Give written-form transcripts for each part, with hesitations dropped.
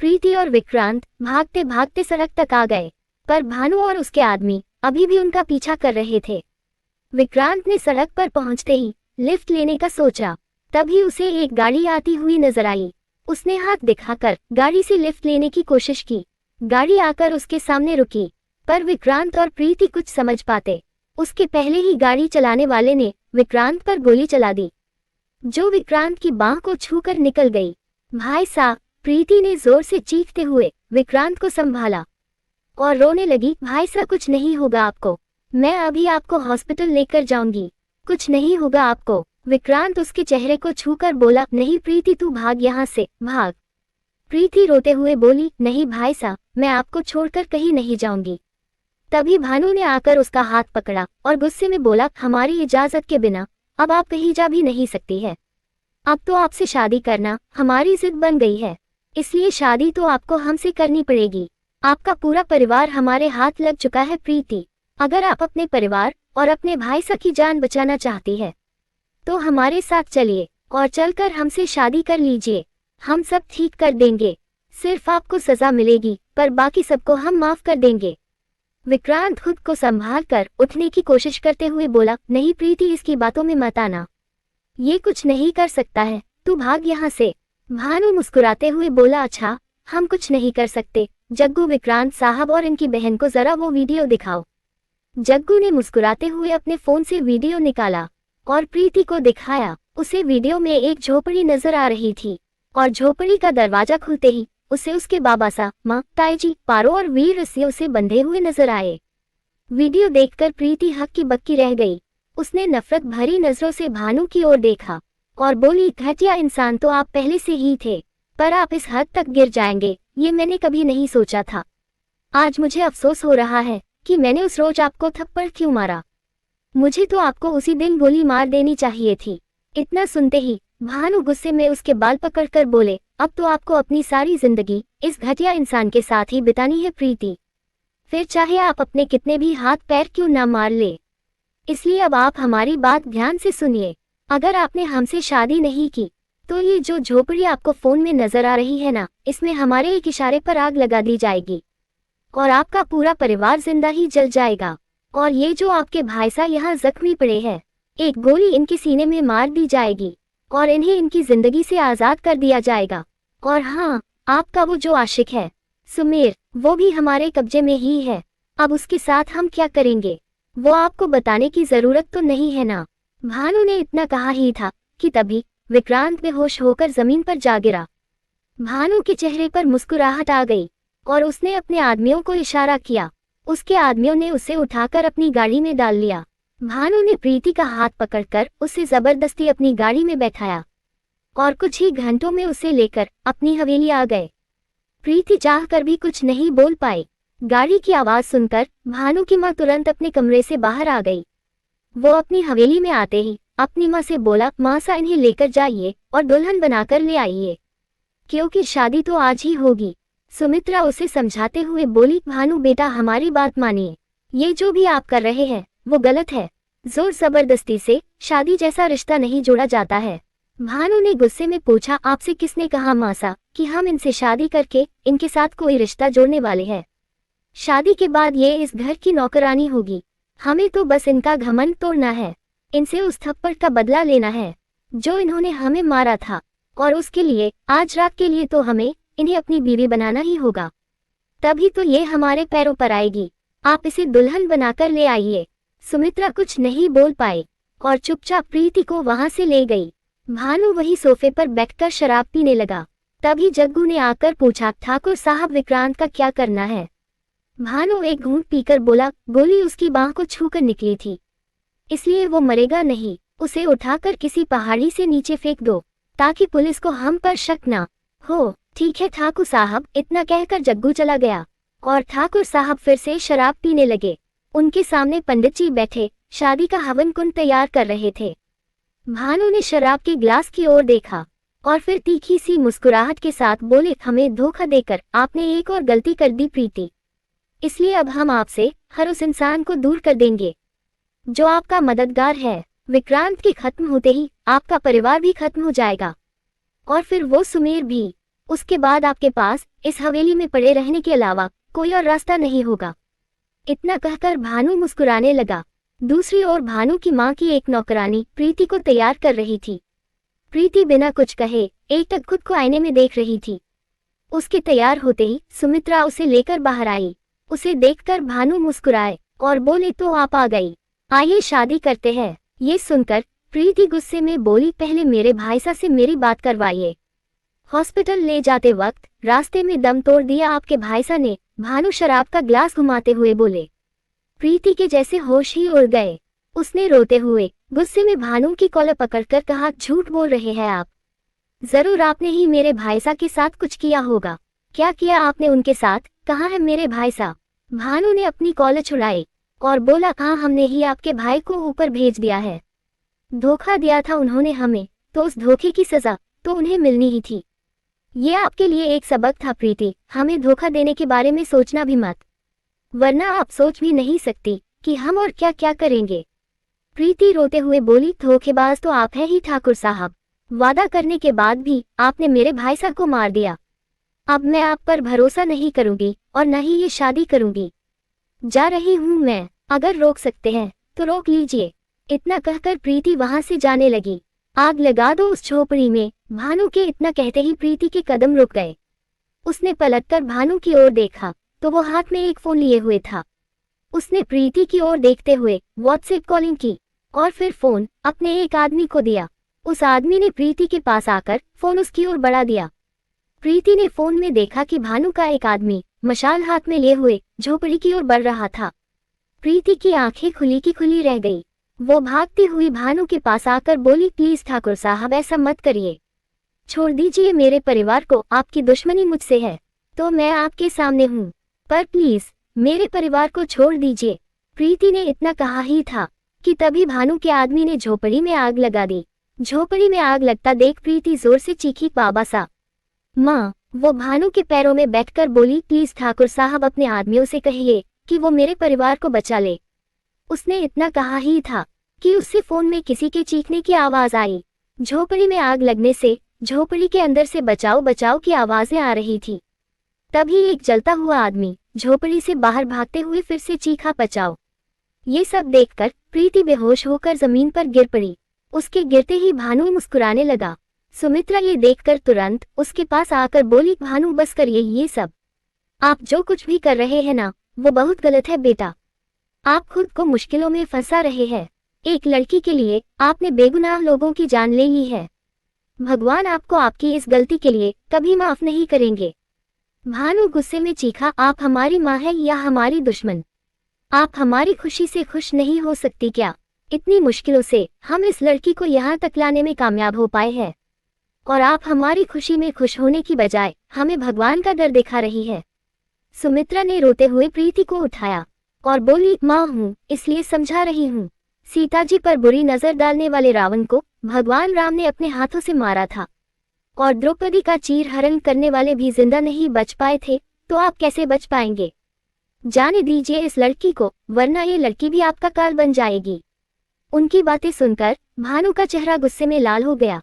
प्रीति और विक्रांत भागते भागते सड़क तक आ गए, पर भानु और उसके आदमी अभी भी उनका पीछा कर रहे थे। विक्रांत ने सड़क पर पहुंचते ही लिफ्ट लेने का सोचा, तभी उसे एक गाड़ी आती हुई नजर आई। उसने हाथ दिखाकर गाड़ी से लिफ्ट लेने की कोशिश की। गाड़ी आकर उसके सामने रुकी, पर विक्रांत और प्रीति कुछ समझ पाते उसके पहले ही गाड़ी चलाने वाले ने विक्रांत पर गोली चला दी, जो विक्रांत की बांह को छूकर निकल गई। भाई साहब, प्रीति ने जोर से चीखते हुए विक्रांत को संभाला और रोने लगी। भाई साहब, कुछ नहीं होगा आपको, मैं अभी आपको हॉस्पिटल लेकर जाऊंगी, कुछ नहीं होगा आपको। विक्रांत उसके चेहरे को छूकर बोला, नहीं प्रीति, तू भाग यहाँ से, भाग। प्रीति रोते हुए बोली, नहीं भाई साहब, मैं आपको छोड़कर कहीं नहीं जाऊंगी। तभी भानु ने आकर उसका हाथ पकड़ा और गुस्से में बोला, हमारी इजाजत के बिना अब आप कहीं जा भी नहीं सकती है। अब तो आपसे शादी करना हमारी जिद बन गई है, इसलिए शादी तो आपको हमसे करनी पड़ेगी। आपका पूरा परिवार हमारे हाथ लग चुका है प्रीति। अगर आप अपने परिवार और अपने भाई साहब की जान बचाना चाहती है तो हमारे साथ चलिए और चलकर हमसे शादी कर लीजिए, हम सब ठीक कर देंगे। सिर्फ आपको सजा मिलेगी, पर बाकी सबको हम माफ कर देंगे। विक्रांत खुद को संभाल कर उठने की कोशिश करते हुए बोला, नहीं प्रीति, इसकी बातों में मत आना, ये कुछ नहीं कर सकता है, तू भाग यहाँ से। भानु मुस्कुराते हुए बोला, अच्छा, हम कुछ नहीं कर सकते। जग्गू, विक्रांत साहब और इनकी बहन को जरा वो वीडियो दिखाओ। जग्गू ने मुस्कुराते हुए अपने फोन से वीडियो निकाला और प्रीति को दिखाया। उसे वीडियो में एक झोपड़ी नजर आ रही थी और झोपड़ी का दरवाजा खुलते ही उसे उसके बाबा सा, माँ, ताईजी, पारो और वीर रस्सियों से बंधे हुए नजर आए। वीडियो देखकर प्रीति हक्की बक्की रह गई। उसने नफरत भरी नजरों से भानु की ओर देखा और बोली, घटिया इंसान तो आप पहले से ही थे, पर आप इस हद तक गिर जाएंगे ये मैंने कभी नहीं सोचा था। आज मुझे अफसोस हो रहा है कि मैंने उस रोज आपको थप्पड़ क्यों मारा। मुझे तो आपको उसी दिन गोली मार देनी चाहिए थी। इतना सुनते ही भानु गुस्से में उसके बाल पकड़कर बोले, अब तो आपको अपनी सारी जिंदगी इस घटिया इंसान के साथ ही बितानी है प्रीति, फिर चाहे आप अपने कितने भी हाथ पैर क्यों ना मार ले। इसलिए अब आप हमारी बात ध्यान से सुनिए। अगर आपने हमसे शादी नहीं की तो ये जो झोपड़ी आपको फोन में नजर आ रही है ना, इसमें हमारे एक इशारे पर आग लगा दी जाएगी और आपका पूरा परिवार जिंदा ही जल जाएगा। और ये जो आपके भाई साहब यहाँ जख्मी पड़े हैं, एक गोली इनके सीने में मार दी जाएगी और इन्हें इनकी जिंदगी से आजाद कर दिया जाएगा। और हाँ, आपका वो जो आशिक है सुमेर, वो भी हमारे कब्जे में ही है। अब उसके साथ हम क्या करेंगे वो आपको बताने की जरूरत तो नहीं है ना। भानु ने इतना कहा ही था कि तभी विक्रांत बेहोश होकर जमीन पर जा गिरा। भानु के चेहरे पर मुस्कुराहट आ गई और उसने अपने आदमियों को इशारा किया। उसके आदमियों ने उसे उठाकर अपनी गाड़ी में डाल लिया। भानु ने प्रीति का हाथ पकड़कर उसे जबरदस्ती अपनी गाड़ी में बैठाया और कुछ ही घंटों में उसे लेकर अपनी हवेली आ गए। प्रीति चाहकर भी कुछ नहीं बोल पाई। गाड़ी की आवाज सुनकर भानु की माँ तुरंत अपने कमरे से बाहर आ गई। वो अपनी हवेली में आते ही अपनी माँ से बोला, माँ सा, इन्हें लेकर जाइए और दुल्हन बनाकर ले आइए, क्योंकि शादी तो आज ही होगी। सुमित्रा उसे समझाते हुए बोली, भानु बेटा, हमारी बात मानिए, ये जो भी आप कर रहे हैं वो गलत है। जोर जबरदस्ती से शादी जैसा रिश्ता नहीं जोड़ा जाता है। भानु ने गुस्से में पूछा, आपसे किसने कहा मासा कि हम इनसे शादी करके इनके साथ कोई रिश्ता जोड़ने वाले हैं? शादी के बाद ये इस घर की नौकरानी होगी। हमें तो बस इनका घमंड तोड़ना है, इनसे उस थप्पड़ का बदला लेना है जो इन्होंने हमें मारा था, और उसके लिए आज रात के लिए तो हमें इन्हें अपनी बीवी बनाना ही होगा, तभी तो ये हमारे पैरों पर आएगी। आप इसे दुल्हन बनाकर ले आइए। सुमित्रा कुछ नहीं बोल पाई और चुपचाप प्रीति को वहां से ले गई। भानु वही सोफे पर बैठकर शराब पीने लगा। तभी जग्गू ने आकर पूछा, ठाकुर साहब, विक्रांत का क्या करना है? भानु एक घूंट पीकर बोला, गोली उसकी बांह को छूकर निकली थी, इसलिए वो मरेगा नहीं। उसे उठाकर किसी पहाड़ी से नीचे फेंक दो ताकि पुलिस को हम पर शक ना हो। ठीक है ठाकुर साहब। इतना कहकर जग्गू चला गया और ठाकुर साहब फिर से शराब पीने लगे। उनके सामने पंडित जी बैठे शादी का हवन कुंड तैयार कर रहे थे। भानु ने शराब के गिलास की ओर देखा और फिर तीखी सी मुस्कुराहट के साथ बोले, हमें धोखा देकर आपने एक और गलती कर दी प्रीति, इसलिए अब हम आपसे हर उस इंसान को दूर कर देंगे जो आपका मददगार है। विक्रांत के खत्म होते ही आपका परिवार भी खत्म हो जाएगा और फिर वो सुमेर भी। उसके बाद आपके पास इस हवेली में पड़े रहने के अलावा कोई और रास्ता नहीं होगा। इतना कहकर भानु मुस्कुराने लगा। दूसरी ओर भानु की माँ की एक नौकरानी प्रीति को तैयार कर रही थी। प्रीति बिना कुछ कहे एकटक खुद को आईने में देख रही थी। उसके तैयार होते ही सुमित्रा उसे लेकर बाहर आई। उसे देखकर भानु मुस्कुराए और बोले, तो आप आ गई, आइए शादी करते हैं। ये सुनकर प्रीति गुस्से में बोली, पहले मेरे भाईसा से मेरी बात करवाइए। हॉस्पिटल ले जाते वक्त रास्ते में दम तोड़ दिया आपके भाईसा ने, भानु शराब का ग्लास घुमाते हुए बोले। प्रीति के जैसे होश ही उड़ गए। उसने रोते हुए गुस्से में भानु की कॉलर पकड़कर कहा, झूठ बोल रहे हैं आप। जरूर आपने ही मेरे भाईसा के साथ कुछ किया होगा। क्या किया आपने उनके साथ? कहाँ है मेरे भाईसा? भानु ने अपनी कॉलर छुड़ाई और बोला, हाँ हमने ही आपके भाई को ऊपर भेज दिया है। धोखा दिया था उन्होंने हमें, तो उस धोखे की सजा तो उन्हें मिलनी ही थी। ये आपके लिए एक सबक था प्रीति, हमें धोखा देने के बारे में सोचना भी मत, वरना आप सोच भी नहीं सकती कि हम और क्या क्या करेंगे। प्रीति रोते हुए बोली, धोखेबाज तो आप हैं ही ठाकुर साहब। वादा करने के बाद भी आपने मेरे भाई साहब को मार दिया। अब मैं आप पर भरोसा नहीं करूंगी और न ही ये शादी करूंगी। जा रही हूं मैं, अगर रोक सकते हैं तो रोक लीजिए। इतना कहकर प्रीति वहां से जाने लगी। आग लगा दो उस झोपड़ी में, भानु के इतना कहते ही प्रीति के कदम रुक गए। उसने पलटकर भानु की ओर देखा तो वो हाथ में एक फोन लिए हुए था। उसने प्रीति की ओर देखते हुए व्हाट्सएप कॉलिंग की और फिर फोन अपने एक आदमी को दिया। उस आदमी ने प्रीति के पास आकर फोन उसकी ओर बढ़ा दिया। प्रीति ने फोन में देखा कि भानु का एक आदमी मशाल हाथ में लिए हुए झोपड़ी की ओर बढ़ रहा था। प्रीति की आंखें खुली की खुली रह गई। वो भागती हुई भानु के पास आकर बोली, प्लीज ठाकुर साहब ऐसा मत करिए, छोड़ दीजिए मेरे परिवार को। आपकी दुश्मनी मुझसे है तो मैं आपके सामने हूँ, पर प्लीज मेरे परिवार को छोड़ दीजिए। प्रीति ने इतना कहा ही था कि तभी भानु के आदमी ने झोपड़ी में आग लगा दी। झोपड़ी में आग लगता देख प्रीति जोर से चीखी, बाबा सा माँ। वो भानु के पैरों में बैठकर बोली, प्लीज ठाकुर साहब अपने आदमियों से कहिए कि वो मेरे परिवार को बचा ले। उसने इतना कहा ही था कि उससे फोन में किसी के चीखने की आवाज आई। झोपड़ी में आग लगने से झोपड़ी के अंदर से बचाओ बचाओ की आवाजें आ रही थी। तभी एक जलता हुआ आदमी झोपड़ी से बाहर भागते हुए फिर से चीखा, बचाओ। ये सब देखकर प्रीति बेहोश होकर जमीन पर गिर पड़ी। उसके गिरते ही भानु मुस्कुराने लगा। सुमित्रा ये देखकर तुरंत उसके पास आकर बोली, भानु बस करिए ये सब। आप जो कुछ भी कर रहे हैं ना, वो बहुत गलत है बेटा। आप खुद को मुश्किलों में फंसा रहे हैं। एक लड़की के लिए आपने बेगुनाह लोगों की जान ले ली है। भगवान आपको आपकी इस गलती के लिए कभी माफ नहीं करेंगे। भानु गुस्से में चीखा, आप हमारी माँ है या हमारी दुश्मन? आप हमारी खुशी से खुश नहीं हो सकती क्या? इतनी मुश्किलों से हम इस लड़की को यहाँ तक लाने में कामयाब हो पाए हैं और आप हमारी खुशी में खुश होने की बजाय हमें भगवान का डर दिखा रही है। सुमित्रा ने रोते हुए प्रीति को उठाया और बोली, माँ हूँ इसलिए समझा रही हूँ। सीता जी पर बुरी नजर डालने वाले रावण को भगवान राम ने अपने हाथों से मारा था और द्रौपदी का चीरहरण करने वाले भी जिंदा नहीं बच पाए थे, तो आप कैसे बच पाएंगे? जाने दीजिए इस लड़की को, वरना ये लड़की भी आपका काल बन जाएगी। उनकी बातें सुनकर भानु का चेहरा गुस्से में लाल हो गया।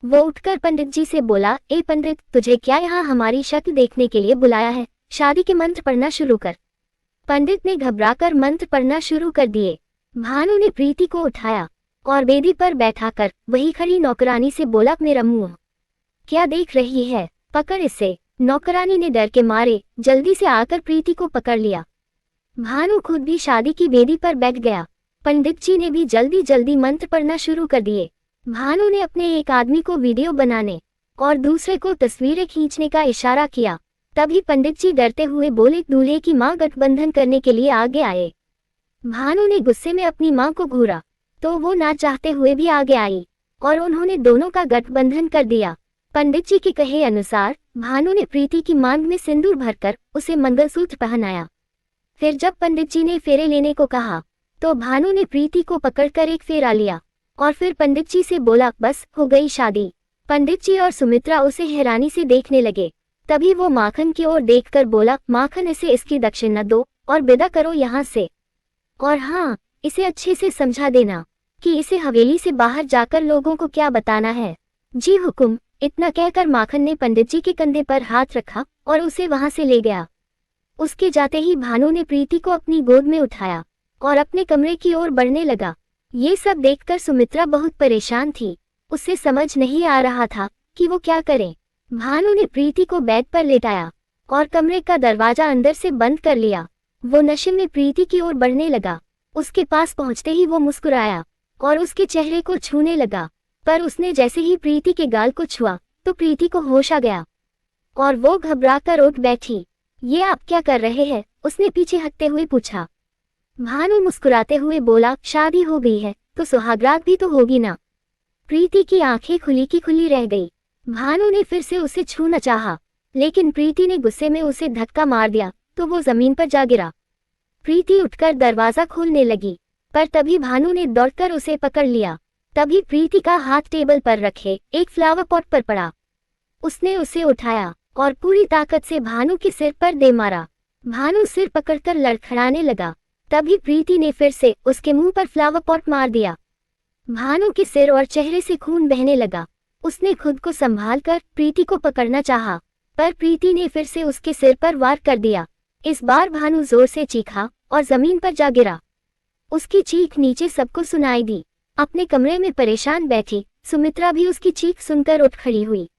वो उठकर पंडित जी से बोला, ए पंडित, तुझे क्या यहाँ हमारी शक्ल देखने के लिए बुलाया है? शादी के मंत्र पढ़ना शुरू कर। पंडित ने घबराकर मंत्र पढ़ना शुरू कर दिए। भानु ने प्रीति को उठाया और बेदी पर बैठाकर वही खड़ी नौकरानी से बोला, मेरा मुंह क्या देख रही है? पकड़ इसे। नौकरानी ने डर के मारे जल्दी से आकर प्रीति को पकड़ लिया। भानु खुद भी शादी की बेदी पर बैठ गया। पंडित जी ने भी जल्दी जल्दी मंत्र पढ़ना शुरू कर दिए। भानु ने अपने एक आदमी को वीडियो बनाने और दूसरे को तस्वीरें खींचने का इशारा किया। तभी पंडित जी डरते हुए बोले, दूल्हे की मां गठबंधन करने के लिए आगे आए। भानु ने गुस्से में अपनी मां को घूरा तो वो ना चाहते हुए भी आगे आई और उन्होंने दोनों का गठबंधन कर दिया। पंडित जी के कहे अनुसार भानु ने प्रीति की मांग में सिंदूर भरकर उसे मंगलसूत्र पहनाया। फिर जब पंडित जी ने फेरे लेने को कहा तो भानु ने प्रीति को पकड़कर एक फेरा लिया और फिर पंडित जी से बोला, बस हो गई शादी। पंडित जी और सुमित्रा उसे हैरानी से देखने लगे। तभी वो माखन की ओर देखकर बोला, माखन इसे इसकी दक्षिणा दो और विदा करो यहाँ से। और हाँ, इसे अच्छे से समझा देना कि इसे हवेली से बाहर जाकर लोगों को क्या बताना है। जी हुकुम। इतना कहकर माखन ने पंडित जी के कंधे पर हाथ रखा और उसे वहां से ले गया। उसके जाते ही भानु ने प्रीति को अपनी गोद में उठाया और अपने कमरे की ओर बढ़ने लगा। ये सब देखकर सुमित्रा बहुत परेशान थी। उसे समझ नहीं आ रहा था कि वो क्या करे। भानु ने प्रीति को बेड पर लेटाया और कमरे का दरवाजा अंदर से बंद कर लिया। वो नशे में प्रीति की ओर बढ़ने लगा। उसके पास पहुंचते ही वो मुस्कुराया और उसके चेहरे को छूने लगा, पर उसने जैसे ही प्रीति के गाल को छुआ तो प्रीति को होश आ गया और वो घबराकर उठ बैठी। ये आप क्या कर रहे हैं? उसने पीछे हटते हुए पूछा। भानु मुस्कुराते हुए बोला, शादी हो गई है तो सुहागरात भी तो होगी ना। प्रीति की आंखें खुली की खुली रह गई। भानु ने फिर से उसे छूना चाहा, लेकिन प्रीति ने गुस्से में उसे धक्का मार दिया तो वो जमीन पर जा गिरा। प्रीति उठकर दरवाजा खोलने लगी, पर तभी भानु ने दौड़कर उसे पकड़ लिया। तभी प्रीति का हाथ टेबल पर रखे एक फ्लावर पॉट पर पड़ा। उसने उसे उठाया और पूरी ताकत से भानु के सिर पर दे मारा। भानु सिर पकड़कर लड़खड़ाने लगा। तभी प्रीति ने फिर से उसके मुंह पर फ्लावर पॉट मार दिया। भानु के सिर और चेहरे से खून बहने लगा। उसने खुद को संभालकर प्रीति को पकड़ना चाहा, पर प्रीति ने फिर से उसके सिर पर वार कर दिया। इस बार भानु जोर से चीखा और जमीन पर जा गिरा। उसकी चीख नीचे सबको सुनाई दी। अपने कमरे में परेशान बैठी सुमित्रा भी उसकी चीख सुनकर उठ खड़ी हुई।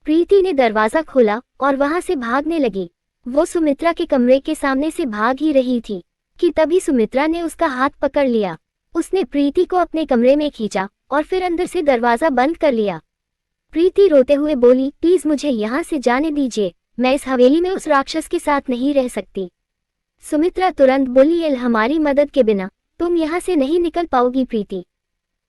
प्रीति ने दरवाजा खोला और वहां से भागने लगी। वो सुमित्रा के कमरे के सामने से भाग ही रही थी कि तभी सुमित्रा ने उसका हाथ पकड़ लिया। उसने प्रीति को अपने कमरे में खींचा और फिर अंदर से दरवाजा बंद कर लिया। प्रीति रोते हुए बोली, प्लीज मुझे यहाँ से जाने दीजिए, मैं इस हवेली में उस राक्षस के साथ नहीं रह सकती। सुमित्रा तुरंत बोली, एल हमारी मदद के बिना तुम यहाँ से नहीं निकल पाओगी प्रीति,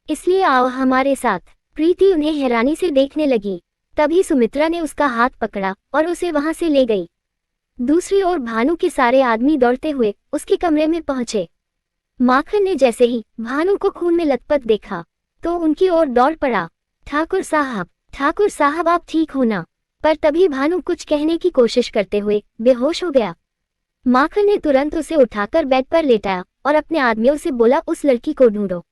इसलिए आओ हमारे साथ। प्रीति उन्हें हैरानी से देखने लगी। तभी सुमित्रा ने उसका हाथ पकड़ा और उसे वहां से ले गई। दूसरी ओर भानु के सारे आदमी दौड़ते हुए उसके कमरे में पहुंचे। माखन ने जैसे ही भानु को खून में लथपथ देखा तो उनकी ओर दौड़ पड़ा। ठाकुर साहब आप ठीक हो ना? पर तभी भानु कुछ कहने की कोशिश करते हुए बेहोश हो गया। माखन ने तुरंत उसे उठाकर बेड पर लेटाया और अपने आदमियों से बोला, उस लड़की को ढूंढो।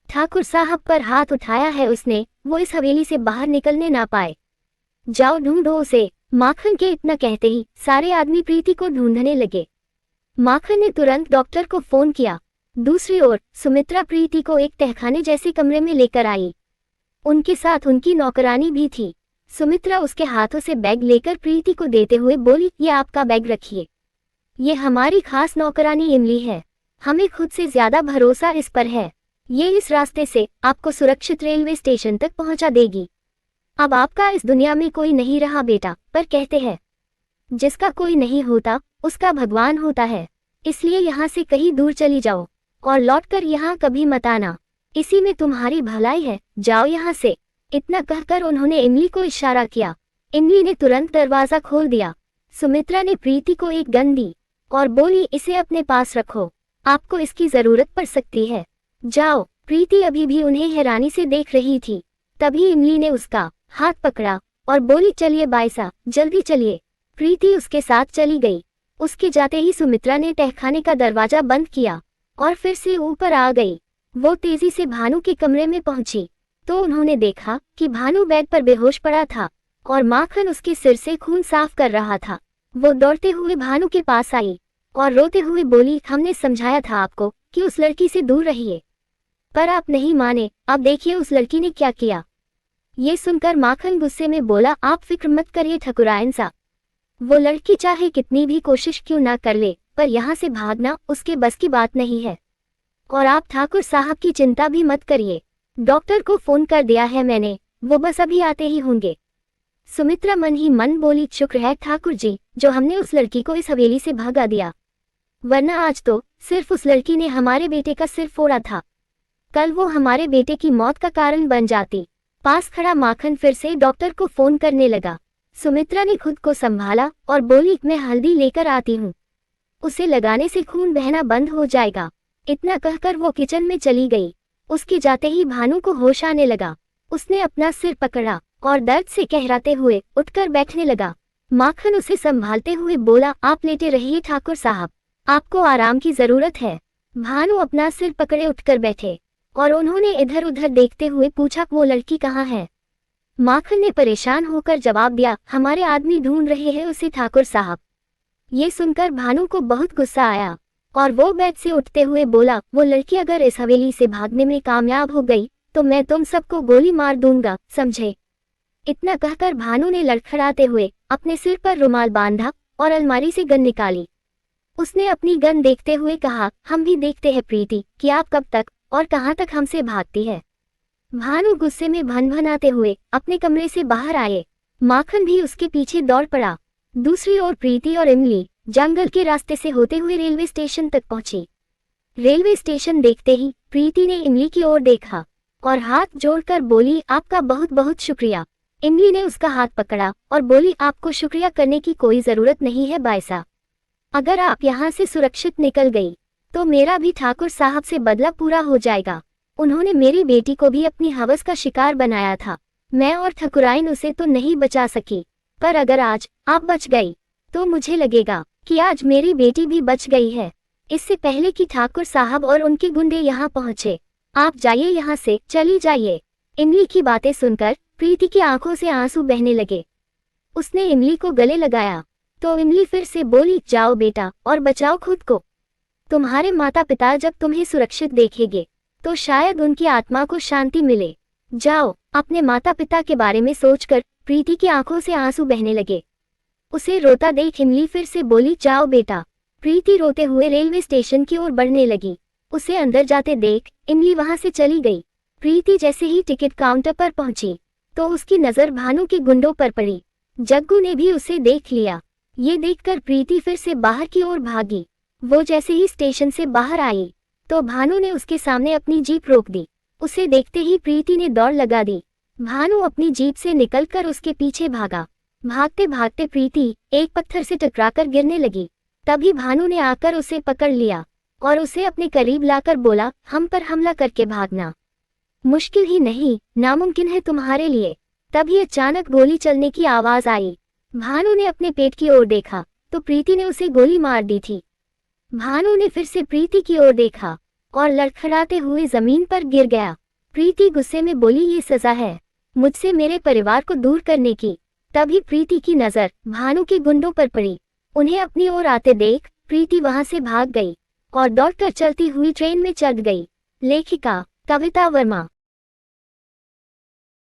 ठाकुर साहब पर हाथ उठाया है उसने, वो इस हवेली से बाहर निकलने ना पाए, जाओ ढूंढो उसे। माखन के इतना कहते ही सारे आदमी प्रीति को ढूंढने लगे। माखन ने तुरंत डॉक्टर को फोन किया। दूसरी ओर सुमित्रा प्रीति को एक तहखाने जैसे कमरे में लेकर आई। उनके साथ उनकी नौकरानी भी थी। सुमित्रा उसके हाथों से बैग लेकर प्रीति को देते हुए बोली, ये आपका बैग रखिए, ये हमारी खास नौकरानी इमली है, हमें खुद से ज्यादा भरोसा इस पर है। ये इस रास्ते से आपको सुरक्षित रेलवे स्टेशन तक पहुंचा देगी। अब आपका इस दुनिया में कोई नहीं रहा बेटा, पर कहते हैं जिसका कोई नहीं होता उसका भगवान होता है, इसलिए यहाँ से कहीं दूर चली जाओ और लौटकर यहाँ कभी मत आना, इसी में तुम्हारी भलाई है, जाओ यहाँ से। इतना कहकर उन्होंने इमली को इशारा किया। इमली ने तुरंत दरवाजा खोल दिया। सुमित्रा ने प्रीति को एक गन दी और बोली, इसे अपने पास रखो, आपको इसकी जरूरत पड़ सकती है, जाओ। प्रीति अभी भी उन्हें हैरानी से देख रही थी। तभी इमली ने उसका हाथ पकड़ा और बोली, चलिए बायसा, जल्दी चलिए। प्रीति उसके साथ चली गई। उसके जाते ही सुमित्रा ने तहखाने का दरवाजा बंद किया और फिर से ऊपर आ गई। वो तेजी से भानु के कमरे में पहुंची तो उन्होंने देखा कि भानु बेड पर बेहोश पड़ा था और माखन उसके सिर से खून साफ कर रहा था। वो दौड़ते हुए भानु के पास आई और रोते हुए बोली, हमने समझाया था आपको कि उस लड़की से दूर रहिए, पर आप नहीं माने, अब देखिए उस लड़की ने क्या किया। ये सुनकर माखन गुस्से में बोला, आप फिक्र मत करिए ठकुराइन साहब, वो लड़की चाहे कितनी भी कोशिश क्यों ना कर ले, पर यहाँ से भागना उसके बस की बात नहीं है। और आप ठाकुर साहब की चिंता भी मत करिए, डॉक्टर को फोन कर दिया है मैंने, वो बस अभी आते ही होंगे। सुमित्रा मन ही मन बोली, शुक्र है ठाकुर जी जो हमने उस लड़की को इस हवेली से भगा दिया, वरना आज तो सिर्फ उस लड़की ने हमारे बेटे का सिर फोड़ा था, कल वो हमारे बेटे की मौत का कारण बन जाती। पास खड़ा माखन फिर से डॉक्टर को फोन करने लगा। सुमित्रा ने खुद को संभाला और बोली, मैं हल्दी लेकर आती हूँ, उसे लगाने से खून बहना बंद हो जाएगा। इतना कहकर वो किचन में चली गई। उसके जाते ही भानु को होश आने लगा। उसने अपना सिर पकड़ा और दर्द से कहराते हुए उठकर बैठने लगा। माखन उसे संभालते हुए बोला, आप लेटे रहिए ठाकुर साहब, आपको आराम की जरूरत है। भानु अपना सिर पकड़े उठकर बैठे और उन्होंने इधर उधर देखते हुए पूछा, वो लड़की कहाँ है? माखन ने परेशान होकर जवाब दिया, हमारे आदमी ढूंढ रहे हैं उसे ठाकुर साहब। ये सुनकर भानु को बहुत गुस्सा आया और वो बेड से उठते हुए बोला, वो लड़की अगर इस हवेली से भागने में कामयाब हो गई तो मैं तुम सबको गोली मार दूंगा, समझे। इतना कहकर भानु ने लड़खड़ाते हुए अपने सिर पर रुमाल बांधा और अलमारी से गन निकाली। उसने अपनी गन देखते हुए कहा, हम भी देखते हैं प्रीति कि आप कब तक और कहां तक हमसे भागती है। भानु गुस्से में भनभनाते हुए अपने कमरे से बाहर आए। माखन भी उसके पीछे दौड़ पड़ा। दूसरी ओर प्रीति और इमली जंगल के रास्ते से होते हुए रेलवे स्टेशन तक पहुंची। रेलवे स्टेशन देखते ही प्रीति ने इमली की ओर देखा और हाथ जोड़कर बोली, आपका बहुत बहुत शुक्रिया। इमली ने उसका हाथ पकड़ा और बोली, आपको शुक्रिया करने की कोई जरूरत नहीं है बायसा। अगर आप यहाँ से सुरक्षित निकल गई तो मेरा भी ठाकुर साहब से बदला पूरा हो जाएगा। उन्होंने मेरी बेटी को भी अपनी हवस का शिकार बनाया था। मैं और ठकुराइन उसे तो नहीं बचा सकी, पर अगर आज आप बच गई तो मुझे लगेगा कि आज मेरी बेटी भी बच गई है, इससे पहले कि ठाकुर साहब और उनके गुंडे यहाँ पहुँचे। आप जाइए यहाँ से, चली जाइए। इमली की बातें सुनकर प्रीति की आंखों से आंसू बहने लगे। उसने इमली को गले लगाया तो इमली फिर से बोली, जाओ बेटा और बचाओ खुद को। तुम्हारे माता पिता जब तुम्हें सुरक्षित देखेंगे तो शायद उनकी आत्मा को शांति मिले। जाओ। अपने माता पिता के बारे में सोचकर प्रीति की आंखों से आंसू बहने लगे। उसे रोता देख इमली फिर से बोली, जाओ बेटा। प्रीति रोते हुए रेलवे स्टेशन की ओर बढ़ने लगी। उसे अंदर जाते देख इमली वहां से चली गई। प्रीति जैसे ही टिकट काउंटर पर पहुंची तो उसकी नजर भानु के गुंडों पर पड़ी। जग्गू ने भी उसे देख लिया। ये देखकर प्रीति फिर से बाहर की ओर भागी। वो जैसे ही स्टेशन से बाहर आई तो भानु ने उसके सामने अपनी जीप रोक दी। उसे देखते ही प्रीति ने दौड़ लगा दी। भानु अपनी जीप से निकलकर उसके पीछे भागा। भागते भागते प्रीति एक पत्थर से टकराकर गिरने लगी। तभी भानु ने आकर उसे पकड़ लिया और उसे अपने करीब लाकर बोला, हम पर हमला करके भागना मुश्किल ही नहीं, नामुमकिन है तुम्हारे लिए। तभी अचानक गोली चलने की आवाज आई। भानु ने अपने पेट की ओर देखा तो प्रीति ने उसे गोली मार दी थी। भानु ने फिर से प्रीति की ओर देखा और लड़खड़ाते हुए जमीन पर गिर गया। प्रीति गुस्से में बोली, ये सजा है मुझसे मेरे परिवार को दूर करने की। तभी प्रीति की नजर भानु के गुंडों पर पड़ी। उन्हें अपनी ओर आते देख प्रीति वहां से भाग गई और दौड़कर चलती हुई ट्रेन में चढ़ गई। लेखिका कविता वर्मा।